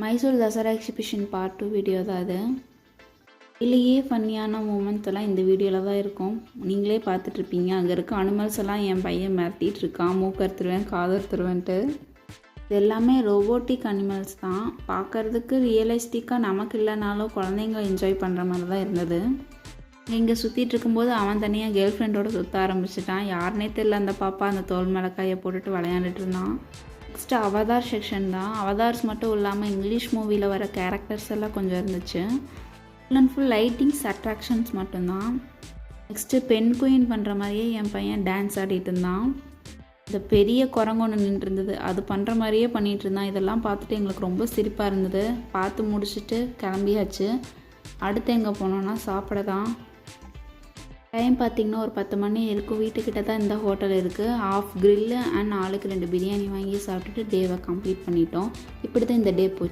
Mysore Dasara exhibition part 2 video தான் அது. இதுலேயே ஃபன்னியான மூமெண்ட்ஸ் எல்லாம் இந்த வீடியோவில் தான் இருக்கும். நீங்களே பார்த்துட்ருப்பீங்க. அங்கே இருக்க அனிமல்ஸ் எல்லாம் என் பையன் மிரட்டிகிட்டு இருக்கான், மூக்கறுத்துருவேன் காதறுத்துருவேன்ட்டு. இது எல்லாமே ரோபோட்டிக் அனிமல்ஸ் தான். பார்க்குறதுக்கு ரியலிஸ்டிக்காக நமக்கு இல்லைனாலும் குழந்தைங்க என்ஜாய் பண்ணுற மாதிரி தான் இருந்தது. இங்கே சுற்றிட்டு இருக்கும்போது அவன் தனியாக கேர்ள் ஃப்ரெண்டோடு சுற்ற ஆரம்பிச்சிட்டான். யாருனே தெரியல அந்த பாப்பா அந்த தோல் மிளகாயை போட்டுட்டு விளையாண்டுட்டு இருந்தான். நெக்ஸ்ட்டு அவதார் செக்ஷன் தான். அவதார்ஸ் மட்டும் இல்லாமல் இங்கிலீஷ் மூவியில் வர கேரக்டர்ஸ் எல்லாம் கொஞ்சம் இருந்துச்சு. Full and full lightings attractions மட்டும்தான். நெக்ஸ்ட்டு பெண் குயின் பண்ணுற மாதிரியே என் பையன் டான்ஸ் ஆடிட்டு இருந்தான். இந்த பெரிய குரங்கு ஒன்று நின்றுருந்தது, அது பண்ணுற மாதிரியே பண்ணிகிட்டு இருந்தான். இதெல்லாம் பார்த்துட்டு எங்களுக்கு ரொம்ப சிரிப்பாக இருந்தது. பார்த்து முடிச்சுட்டு கிளம்பியாச்சு. அடுத்து எங்கே போனோன்னா சாப்பிட தான். டைம் பார்த்திங்கன்னா ஒரு 10 மணி இருக்கும். வீட்டுக்கிட்ட தான் இந்த ஹோட்டல் இருக்குது. ஆஃப் கிரில்லு அண்ட் ஆளுக்கு 2 பிரியாணி வாங்கி சாப்பிட்டுட்டு டேவை கம்ப்ளீட் பண்ணிட்டோம். இப்படி தான் இந்த டே போச்சு.